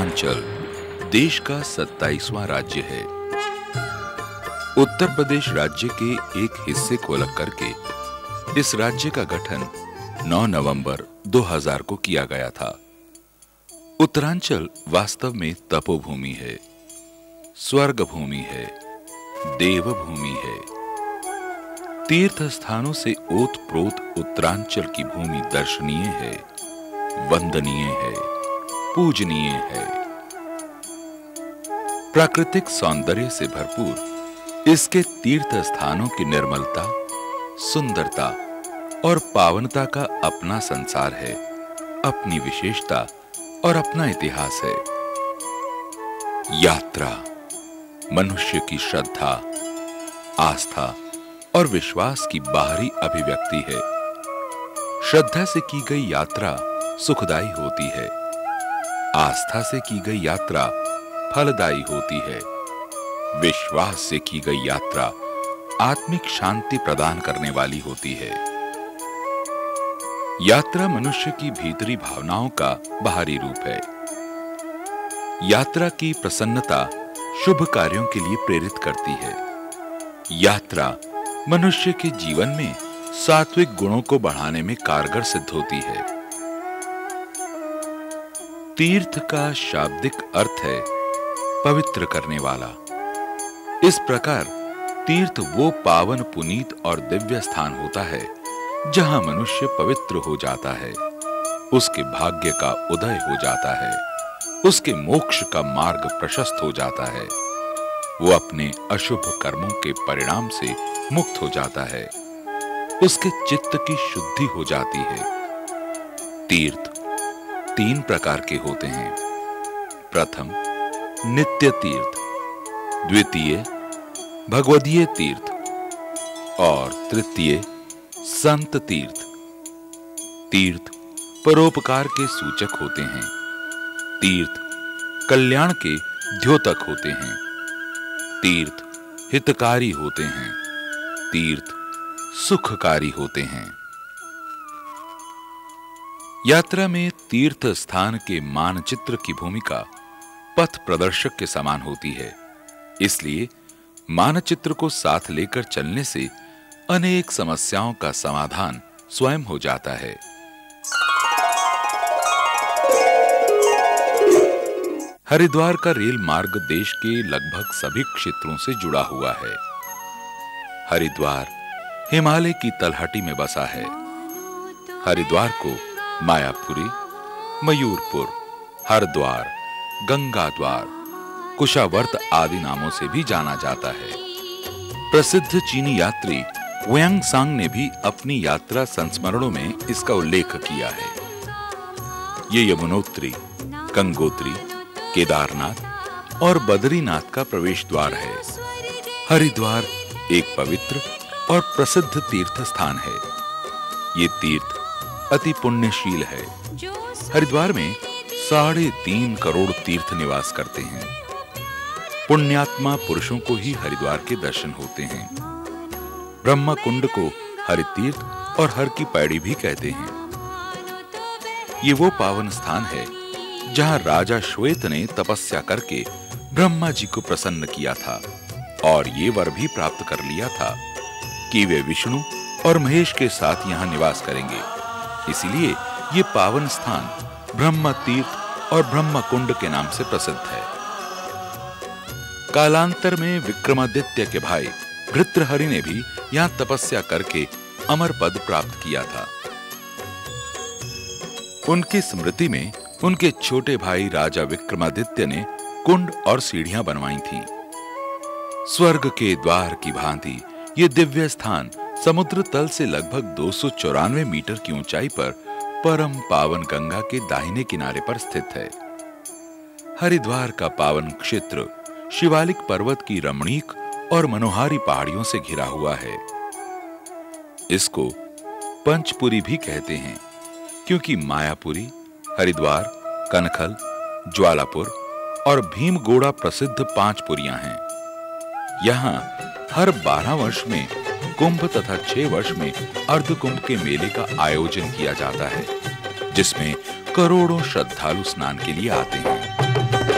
उत्तरांचल देश का 27वां राज्य है। उत्तर प्रदेश राज्य के एक हिस्से को अलग करके इस राज्य का गठन 9 नवंबर 2000 को किया गया था। उत्तरांचल वास्तव में तपोभूमि है, स्वर्ग भूमि है, देवभूमि है। तीर्थ स्थानों से ओत-प्रोत उत्तरांचल की भूमि दर्शनीय है, वंदनीय है, पूजनीय है। प्राकृतिक सौंदर्य से भरपूर इसके तीर्थ स्थानों की निर्मलता, सुंदरता और पावनता का अपना संसार है, अपनी विशेषता और अपना इतिहास है। यात्रा मनुष्य की श्रद्धा, आस्था और विश्वास की बाहरी अभिव्यक्ति है। श्रद्धा से की गई यात्रा सुखदायी होती है, आस्था से की गई यात्रा फलदायी होती है, विश्वास से की गई यात्रा आत्मिक शांति प्रदान करने वाली होती है। यात्रा मनुष्य की भीतरी भावनाओं का बाहरी रूप है। यात्रा की प्रसन्नता शुभ कार्यों के लिए प्रेरित करती है। यात्रा मनुष्य के जीवन में सात्विक गुणों को बढ़ाने में कारगर सिद्ध होती है। तीर्थ का शाब्दिक अर्थ है पवित्र करने वाला। इस प्रकार तीर्थ वो पावन, पुनीत और दिव्य स्थान होता है जहां मनुष्य पवित्र हो जाता है, उसके भाग्य का उदय हो जाता है, उसके मोक्ष का मार्ग प्रशस्त हो जाता है, वो अपने अशुभ कर्मों के परिणाम से मुक्त हो जाता है, उसके चित्त की शुद्धि हो जाती है। तीर्थ 3 प्रकार के होते हैं। प्रथम नित्य तीर्थ, द्वितीय भगवदीय तीर्थ और तृतीय संत तीर्थ। तीर्थ परोपकार के सूचक होते हैं, तीर्थ कल्याण के द्योतक होते हैं, तीर्थ हितकारी होते हैं, तीर्थ सुखकारी होते हैं। यात्रा में तीर्थ स्थान के मानचित्र की भूमिका पथ प्रदर्शक के समान होती है। इसलिए मानचित्र को साथ लेकर चलने से अनेक समस्याओं का समाधान स्वयं हो जाता है। हरिद्वार का रेल मार्ग देश के लगभग सभी क्षेत्रों से जुड़ा हुआ है। हरिद्वार हिमालय की तलहटी में बसा है। हरिद्वार को मायापुरी, मयूरपुर, हरद्वार, गंगाद्वार, कुशावर्त आदि नामों से भी जाना जाता है। प्रसिद्ध चीनी यात्री हुयांगसांग ने भी अपनी यात्रा संस्मरणों में इसका उल्लेख किया है। ये यमुनोत्री, गंगोत्री, केदारनाथ और बद्रीनाथ का प्रवेश द्वार है। हरिद्वार एक पवित्र और प्रसिद्ध तीर्थ स्थान है। ये तीर्थ अति पुण्यशील है। हरिद्वार में 3.5 करोड़ तीर्थ निवास करते हैं। पुण्यात्मा पुरुषों को ही हरिद्वार के दर्शन होते हैं। ब्रह्म कुंड को हरितीर्थ और हर की पैड़ी भी कहते हैं। ये वो पावन स्थान है जहां राजा श्वेत ने तपस्या करके ब्रह्मा जी को प्रसन्न किया था और ये वर भी प्राप्त कर लिया था कि वे विष्णु और महेश के साथ यहां निवास करेंगे। इसीलिए ये पावन स्थान ब्रह्म तीर्थ और ब्रह्म कुंड के नाम से प्रसिद्ध है। कालांतर में विक्रमादित्य के भाई भृत्रहरि ने भी यहां तपस्या करके अमर पद प्राप्त किया था। उनकी स्मृति में उनके छोटे भाई राजा विक्रमादित्य ने कुंड और सीढ़ियां बनवाई थीं। स्वर्ग के द्वार की भांति ये दिव्य स्थान समुद्र तल से लगभग 294 मीटर की ऊंचाई पर परम पावन गंगा के दाहिने किनारे पर स्थित है। हरिद्वार का पावन क्षेत्र शिवालिक पर्वत की रमणीक और मनोहारी पहाड़ियों से घिरा हुआ है। इसको पंचपुरी भी कहते हैं क्योंकि मायापुरी, हरिद्वार, कनखल, ज्वालापुर और भीमगोड़ा प्रसिद्ध 5 पुरियां हैं। यहां हर 12 वर्ष में कुंभ तथा 6 वर्ष में अर्धकुंभ के मेले का आयोजन किया जाता है, जिसमें करोड़ों श्रद्धालु स्नान के लिए आते हैं।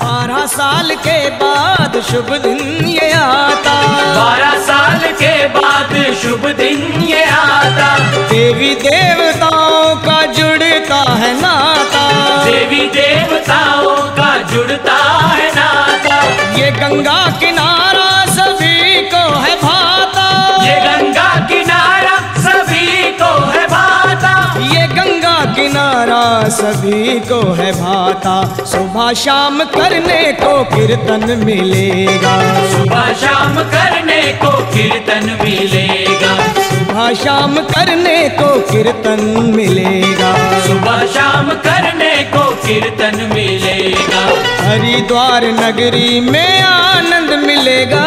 12 साल के बाद शुभ दिन ये आता, 12 साल के बाद शुभ दिन ये आता। देवी देवताओं का जुड़ता है नाता, देवी देवताओं का जुड़ता है नाता। ये गंगा किनारा सभी को है भाता, ये गंगा किनारा सभी को है भाता। ये गंगा किनारा सभी को है भाता। सुबह शाम करने को कीर्तन मिलेगा, सुबह शाम करने को कीर्तन मिलेगा, सुबह शाम करने को कीर्तन मिलेगा, सुबह शाम करने को कीर्तन मिलेगा। हरिद्वार नगरी में आनंद मिलेगा,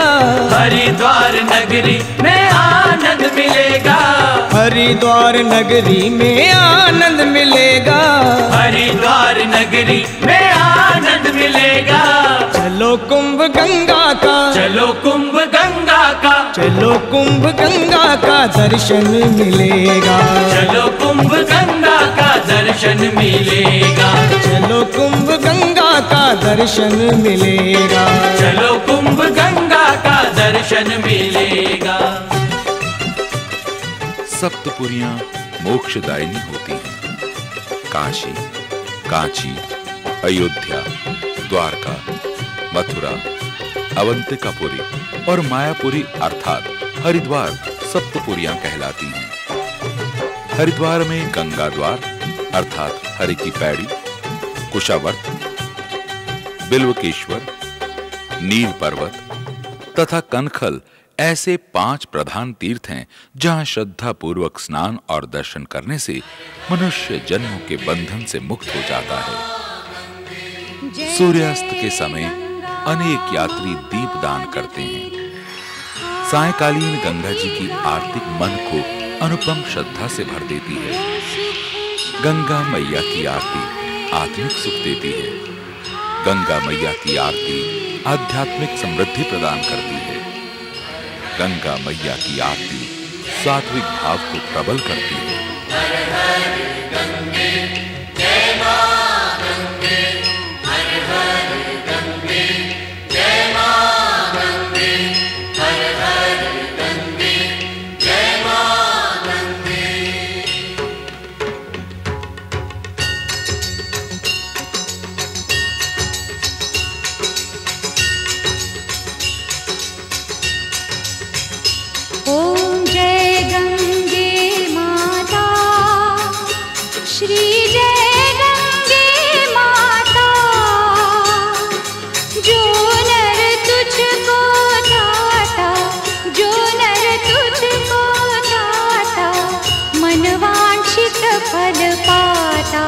हरिद्वार नगरी में आनंद मिलेगा, हरिद्वार नगरी में आनंद मिलेगा, हरिद्वार नगरी में आनंद मिलेगा। चलो कुंभ गंगा का, चलो कुंभ गंगा का, चलो कुंभ गंगा का दर्शन मिलेगा, चलो कुंभ गंगा का दर्शन मिलेगा, चलो कुंभ गंगा का दर्शन मिलेगा, चलो कुंभ गंगा का दर्शन मिलेगा। सप्तपुरियां मोक्षदायिनी होती हैं। काशी, कांची, अयोध्या, द्वारका, मथुरा, अवंतिकापुरी और मायापुरी अर्थात हरिद्वार सप्तपुरियां कहलाती हैं। हरिद्वार में गंगा द्वार अर्थात हरि की पैड़ी, कुशावर्त, बिल्वकेश्वर, नील पर्वत तथा कनखल ऐसे 5 प्रधान तीर्थ हैं जहां श्रद्धा पूर्वक स्नान और दर्शन करने से मनुष्य जन्मों के बंधन से मुक्त हो जाता है। सूर्यास्त के समय अनेक यात्री दीपदान करते हैं। सायंकालीन गंगा जी की आरती मन को अनुपम श्रद्धा से भर देती है। गंगा मैया की आरती आत्मिक सुख देती है। गंगा मैया की आरती आध्यात्मिक समृद्धि प्रदान करती है। गंगा मैया की आरती सात्विक भाव को प्रबल करती है। हर हर गंगे जय मां गंगे, हर हर गंगे जय मां गंगे, हर हर गंगे जय मां गंगे। ओम जय गंगे माता, श्री जय गंगे माता। जो नर तुझको ध्याता, जो नर तुझको ध्याता, मन वांछित फल पाता।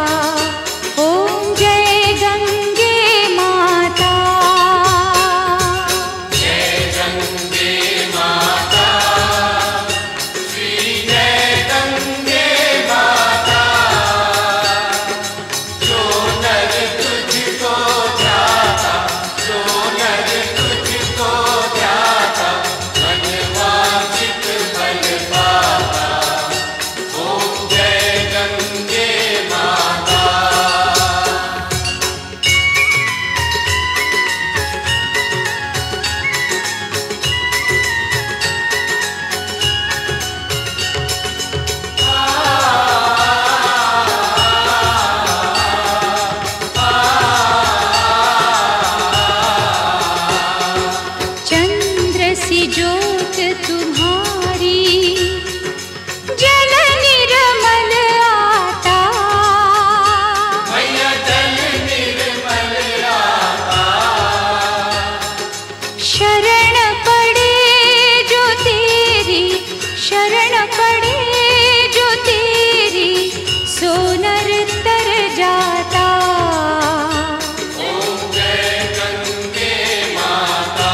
ओम जय गंगे माता। जय गंगे माता, श्री जय गंगे माता। जो नर तुझको ध्याता, जो नर तुझको ध्याता, मन वांछित फल पाता। ओम जय गंगे माता। चंद्र सी ज्योत तुम्हारी, जल निर्मल आता। मैया जल निर्मल आता। शरण पड़े जो तेरी, शरण पड़े जो तेरी, सो नर तर जाता। ओम जय गंगे माता।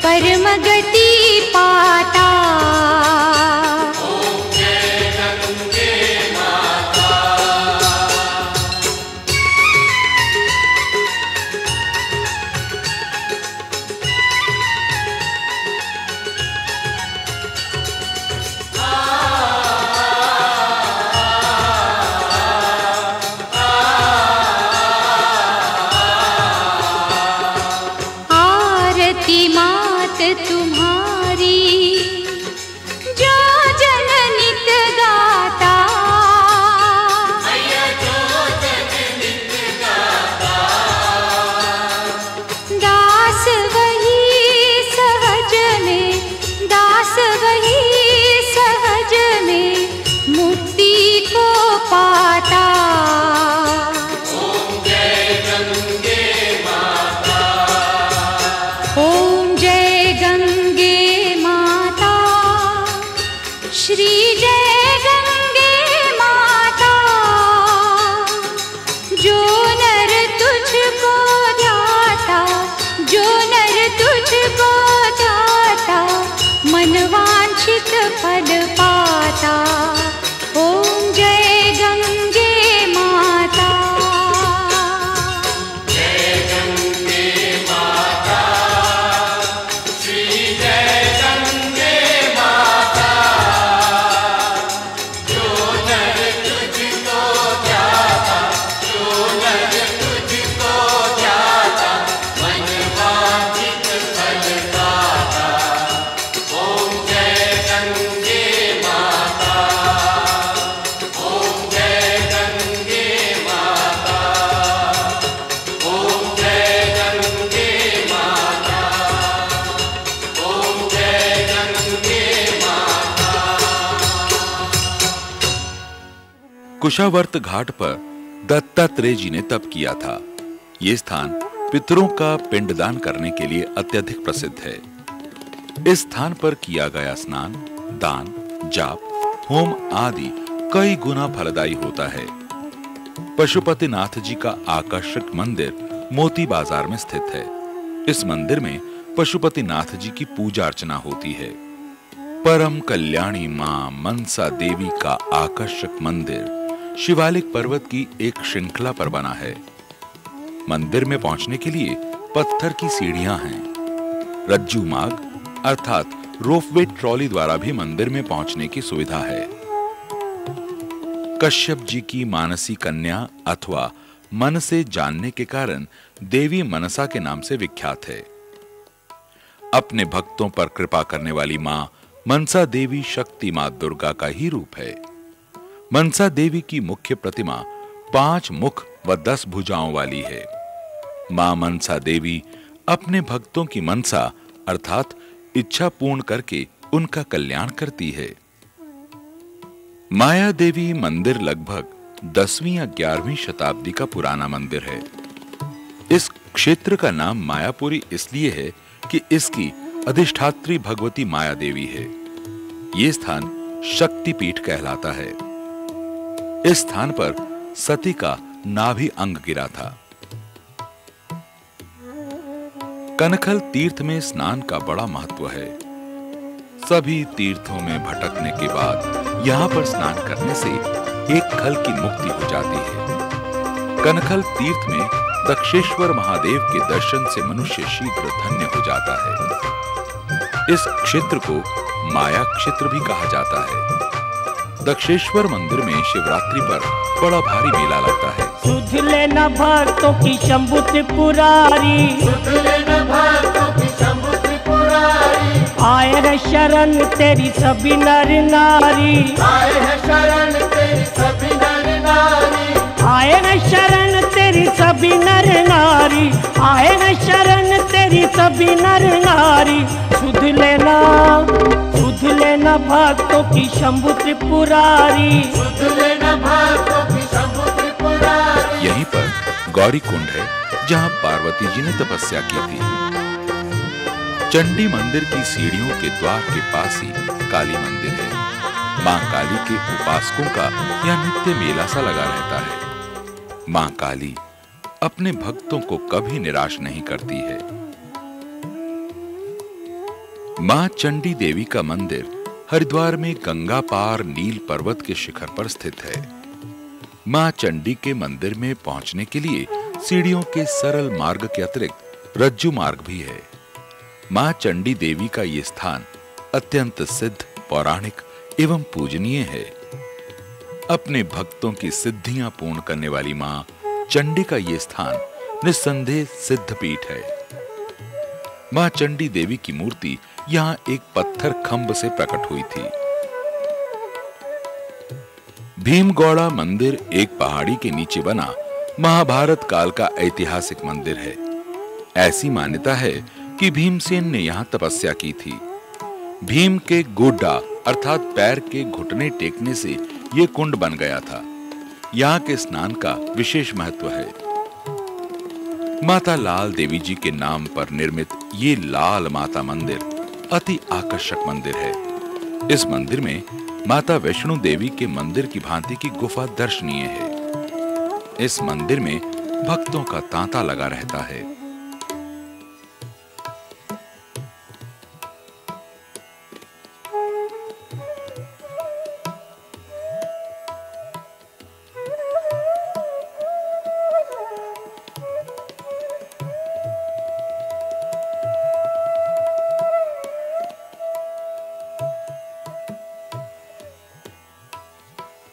परम गति पाता। ओम जय गंगे माता। आरती मात तुम्हारी जो जन नित गाता। मैया जो जन नित गाता। दास वही सहज में, दास वही सहज में मुक्ति को पाता। ओम जय गंगे माता। ओम जय गंगे माता। श्री जय गंगे माता। जो नर तुझको ध्याता, जो नर तुझको ध्याता, मन वांछित फल पाता। ओम जय गंगे माता। जय गंगे माता। श्री जय गंगे माता। जो नर तुझको ध्याता, जो नर तुझको ध्याता, मन वांछित फल पाता। ओम जय गंगे माता। ओम जय गंगे माता। ओम जय गंगे माता। ओम जय गंगे माता। कुशावर्त घाट पर दत्तात्रेय जी ने तप किया था। ये स्थान पितरों का पिंडदान करने के लिए अत्यधिक प्रसिद्ध है। इस स्थान पर किया गया स्नान, दान, जाप, होम आदि कई गुना फलदायी होता है। पशुपतिनाथ जी का आकर्षक मंदिर मोती बाजार में स्थित है। इस मंदिर में पशुपतिनाथ जी की पूजा अर्चना होती है। परम कल्याणी मां मनसा देवी का आकर्षक मंदिर शिवालिक पर्वत की एक श्रृंखला पर बना है। मंदिर में पहुंचने के लिए पत्थर की सीढ़ियां हैं। रज्जू मार्ग अर्थात रोपवे ट्रॉली द्वारा भी मंदिर में पहुंचने की सुविधा है। कश्यप जी की मानसी कन्या अथवा मन से जानने के कारण देवी मनसा के नाम से विख्यात है। अपने भक्तों पर कृपा करने वाली मां मनसा देवी शक्ति मां दुर्गा का ही रूप है। मनसा देवी की मुख्य प्रतिमा 5 मुख व 10 भुजाओं वाली है। मां मनसा देवी अपने भक्तों की मनसा अर्थात इच्छा पूर्ण करके उनका कल्याण करती है। माया देवी मंदिर लगभग 10वीं या 11वीं शताब्दी का पुराना मंदिर है। इस क्षेत्र का नाम मायापुरी इसलिए है कि इसकी अधिष्ठात्री भगवती माया देवी है। यह स्थान शक्तिपीठ कहलाता है। इस स्थान पर सती का नाभि अंग गिरा था। कनखल तीर्थ में स्नान का बड़ा महत्व है। सभी तीर्थों में भटकने के बाद यहाँ पर स्नान करने से एक खल की मुक्ति हो जाती है। कनखल तीर्थ में दक्षेश्वर महादेव के दर्शन से मनुष्य शीघ्र धन्य हो जाता है। इस क्षेत्र को माया क्षेत्र भी कहा जाता है। दक्षेश्वर मंदिर में शिवरात्रि पर बड़ा भारी मेला लगता है। सुध लेना भक्तों की शंभु त्रिपुरारी, सुध लेना भक्तों की शंभु त्रिपुरारी। आए है शरण तेरी सभी नर नारी, आए है शरण तेरी सभी नर नारी। आए है शरण तेरी सभी नर नारी, आए है शरण तेरी सभी नर नारी। सुध लेना भक्तों की शंभु त्रिपुरारी, सुध लेना भक्तों की शंभु त्रिपुरारी। यहीं पर गौरी कुंड है जहां पार्वती जी ने तपस्या की थी। चंडी मंदिर की सीढ़ियों के द्वार के पास ही काली मंदिर है। मां काली के उपासकों का यह नित्य मेला सा लगा रहता है। मां काली अपने भक्तों को कभी निराश नहीं करती है। मां चंडी देवी का मंदिर हरिद्वार में गंगा पार नील पर्वत के शिखर पर स्थित है। मां चंडी के मंदिर में पहुंचने के लिए सीढ़ियों के सरल मार्ग के अतिरिक्त रज्जू मार्ग भी है। मां चंडी देवी का ये स्थान अत्यंत सिद्ध, पौराणिक एवं पूजनीय है। अपने भक्तों की सिद्धियां पूर्ण करने वाली मां चंडी का ये स्थान निस्संदेह सिद्ध पीठ है। मां चंडी देवी की मूर्ति यहां एक पत्थर खंभ से प्रकट हुई थी। भीमगौड़ा मंदिर एक पहाड़ी के नीचे बना महाभारत काल का ऐतिहासिक मंदिर है। ऐसी मान्यता है कि भीमसेन ने यहां तपस्या की थी। भीम के गोड्डा अर्थात पैर के घुटने टेकने से यह कुंड बन गया था। यहाँ के स्नान का विशेष महत्व है। माता लाल देवी जी के नाम पर निर्मित ये लाल माता मंदिर अति आकर्षक मंदिर है। इस मंदिर में माता वैष्णो देवी के मंदिर की भांति की गुफा दर्शनीय है। इस मंदिर में भक्तों का तांता लगा रहता है।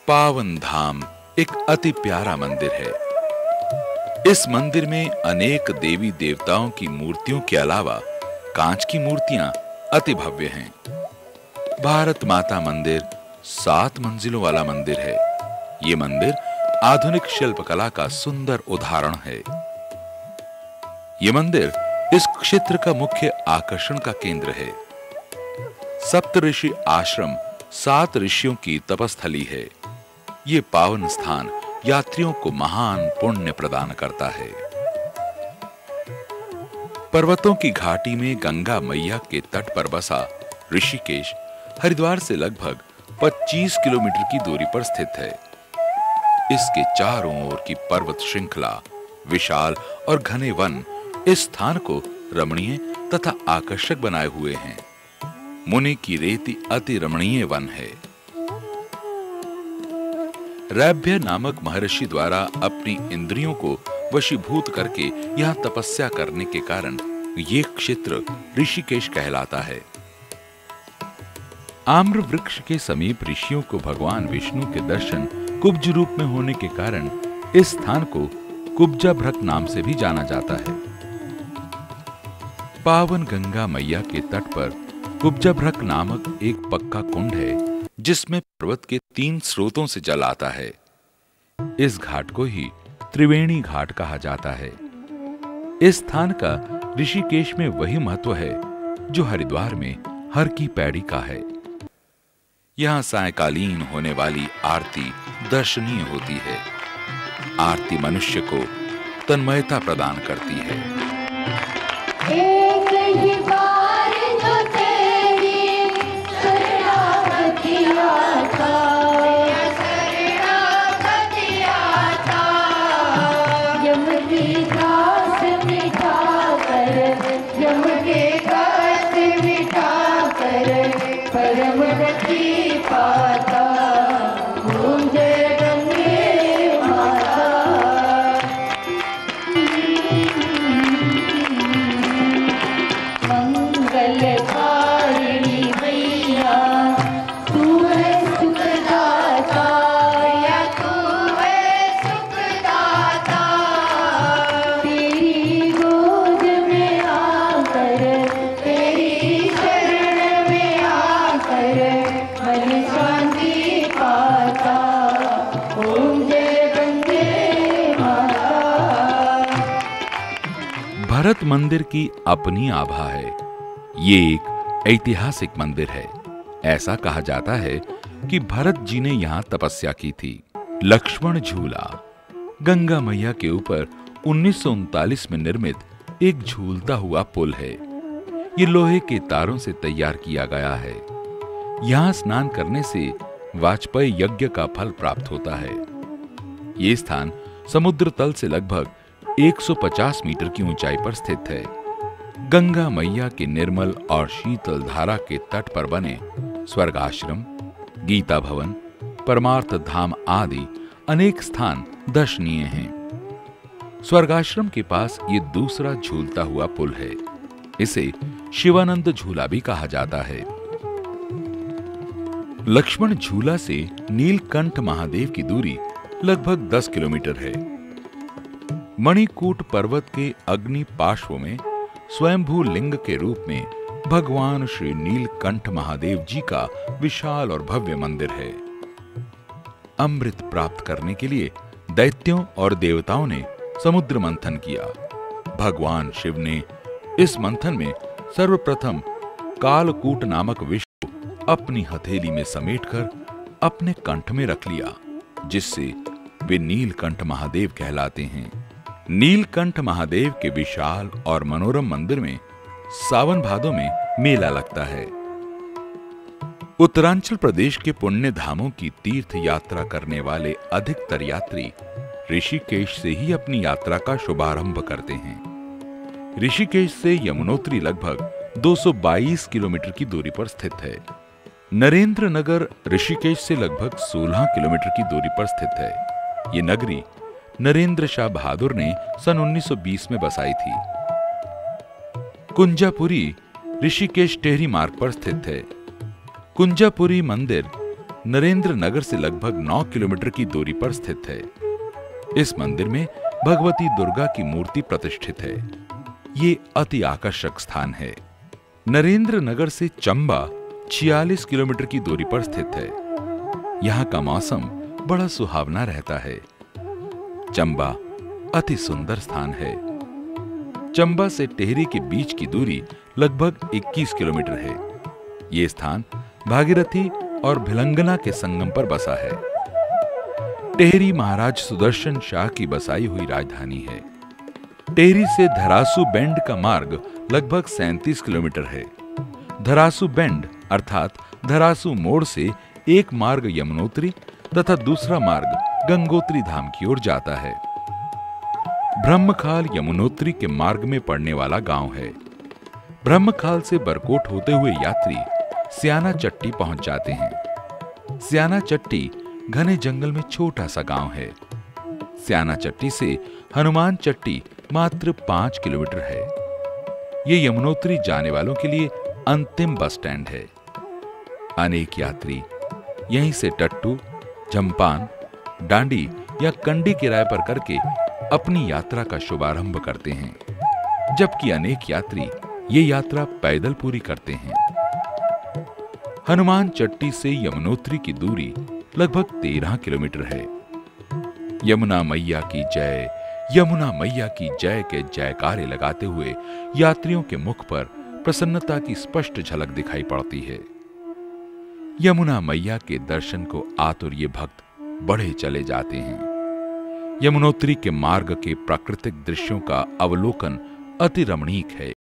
पावन धाम एक अति प्यारा मंदिर है। इस मंदिर में अनेक देवी देवताओं की मूर्तियों के अलावा कांच की मूर्तियां अति भव्य हैं। भारत माता मंदिर 7 मंजिलों वाला मंदिर है। ये मंदिर आधुनिक शिल्पकला का सुंदर उदाहरण है। ये मंदिर इस क्षेत्र का मुख्य आकर्षण का केंद्र है। सप्तऋषि आश्रम 7 ऋषियों की तपस्थली है। ये पावन स्थान यात्रियों को महान पुण्य प्रदान करता है। पर्वतों की घाटी में गंगा मैया के तट पर बसा ऋषिकेश हरिद्वार से लगभग 25 किलोमीटर की दूरी पर स्थित है। इसके चारों ओर की पर्वत श्रृंखला, विशाल और घने वन इस स्थान को रमणीय तथा आकर्षक बनाए हुए हैं। मुनि की रेती अति रमणीय वन है। रैभ्य नामक महर्षि द्वारा अपनी इंद्रियों को वशीभूत करके यहाँ तपस्या करने के कारण ये क्षेत्र ऋषिकेश कहलाता है। आम्र वृक्ष के समीप ऋषियों को भगवान विष्णु के दर्शन कुब्ज रूप में होने के कारण इस स्थान को कुब्जाभ्रक नाम से भी जाना जाता है। पावन गंगा मैया के तट पर कुब्जाभ्रक नामक एक पक्का कुंड है, जिसमें पर्वत के 3 स्रोतों से जल आता है। इस घाट को ही त्रिवेणी घाट कहा जाता है। इस स्थान का ऋषिकेश में वही महत्व है जो हरिद्वार में हर की पैड़ी का है। यहाँ सायंकालीन होने वाली आरती दर्शनीय होती है। आरती मनुष्य को तन्मयता प्रदान करती है। एक ही बार जो तेरी शरणागति आता, शरणागति आता, यम की दास मिटा कर, यम के दास मिटा कर, परम गति पाता। ओम जय गंगे माता। मंगलकारिणी मैया, तू है सुखदाता, या तू है सुखदाता। तेरी गोद में आकर, तेरी शरण में आकर, मन शांति पाता। ओम जय गंगे माता। भरत मंदिर की अपनी आभा है। ये एक ऐतिहासिक मंदिर है। ऐसा कहा जाता है कि भरत जी ने यहाँ तपस्या की थी। लक्ष्मण झूला गंगा मैया के ऊपर 1939 में निर्मित एक झूलता हुआ पुल है। ये लोहे के तारों से तैयार किया गया है। यहाँ स्नान करने से वाजपेयी यज्ञ का फल प्राप्त होता है। ये स्थान समुद्र तल से लगभग 150 मीटर की ऊंचाई पर स्थित है। गंगा मैया के निर्मल और शीतल धारा के तट पर बने स्वर्गाश्रम, गीता भवन, परमार्थ धाम आदि अनेक स्थान दर्शनीय हैं। स्वर्गाश्रम के पास ये दूसरा झूलता हुआ पुल है। इसे शिवानंद झूला भी कहा जाता है। लक्ष्मण झूला से नीलकंठ महादेव की दूरी लगभग 10 किलोमीटर है। मणिकूट पर्वत के अग्नि पार्श्व में स्वयंभू लिंग के रूप में भगवान श्री नीलकंठ महादेव जी का विशाल और भव्य मंदिर है। अमृत प्राप्त करने के लिए दैत्यों और देवताओं ने समुद्र मंथन किया। भगवान शिव ने इस मंथन में सर्वप्रथम कालकूट नामक विष को अपनी हथेली में समेटकर अपने कंठ में रख लिया, जिससे वे नीलकंठ महादेव कहलाते हैं। नीलकंठ महादेव के विशाल और मनोरम मंदिर में सावन भादों में मेला लगता है। उत्तरांचल प्रदेश के पुण्य धामों की तीर्थ यात्रा करने वाले अधिकतर यात्री ऋषिकेश से ही अपनी यात्रा का शुभारंभ करते हैं। ऋषिकेश से यमुनोत्री लगभग 222 किलोमीटर की दूरी पर स्थित है। नरेंद्र नगर ऋषिकेश से लगभग 16 किलोमीटर की दूरी पर स्थित है। ये नगरी नरेंद्र शाह बहादुर ने सन 1920 में बसाई थी। कुंजापुरी ऋषिकेश टेहरी मार्ग पर स्थित है। कुंजापुरी मंदिर नरेंद्र नगर से लगभग 9 किलोमीटर की दूरी पर स्थित है। इस मंदिर में भगवती दुर्गा की मूर्ति प्रतिष्ठित है। ये अति आकर्षक स्थान है। नरेंद्र नगर से चंबा 46 किलोमीटर की दूरी पर स्थित है। यहाँ का मौसम बड़ा सुहावना रहता है। चंबा अति सुंदर स्थान है। चंबा से टेहरी के बीच की दूरी लगभग 21 किलोमीटर है। ये स्थान भागीरथी और भिलंगना के संगम पर बसा है। टेहरी महाराज सुदर्शन शाह की बसाई हुई राजधानी है। टेहरी से धरासू बेंड का मार्ग लगभग 37 किलोमीटर है। धरासू बेंड अर्थात धरासू मोड़ से एक मार्ग यमुनोत्री तथा दूसरा मार्ग गंगोत्री धाम की ओर जाता है। ब्रह्मखाल यमुनोत्री के मार्ग में पड़ने वाला गांव है। ब्रह्मखाल से बरकोट होते हुए यात्री स्याना चट्टी पहुंच जाते हैं। स्याना चट्टी घने जंगल में छोटा सा गांव है। स्याना चट्टी से हनुमान चट्टी मात्र 5 किलोमीटर है। यह यमुनोत्री जाने वालों के लिए अंतिम बस स्टैंड है। अनेक यात्री यहीं से टट्टू, झंपान, डांडी या कंडी किराए पर करके अपनी यात्रा का शुभारंभ करते हैं, जबकि अनेक यात्री ये यात्रा पैदल पूरी करते हैं। हनुमान चट्टी से यमुनोत्री की दूरी लगभग 13 किलोमीटर है। यमुना मैया की जय, यमुना मैया की जय के जयकारे लगाते हुए यात्रियों के मुख पर प्रसन्नता की स्पष्ट झलक दिखाई पड़ती है। यमुना मैया के दर्शन को आतुर ये भक्त बढ़े चले जाते हैं। यमुनोत्री के मार्ग के प्राकृतिक दृश्यों का अवलोकन अति रमणीक है।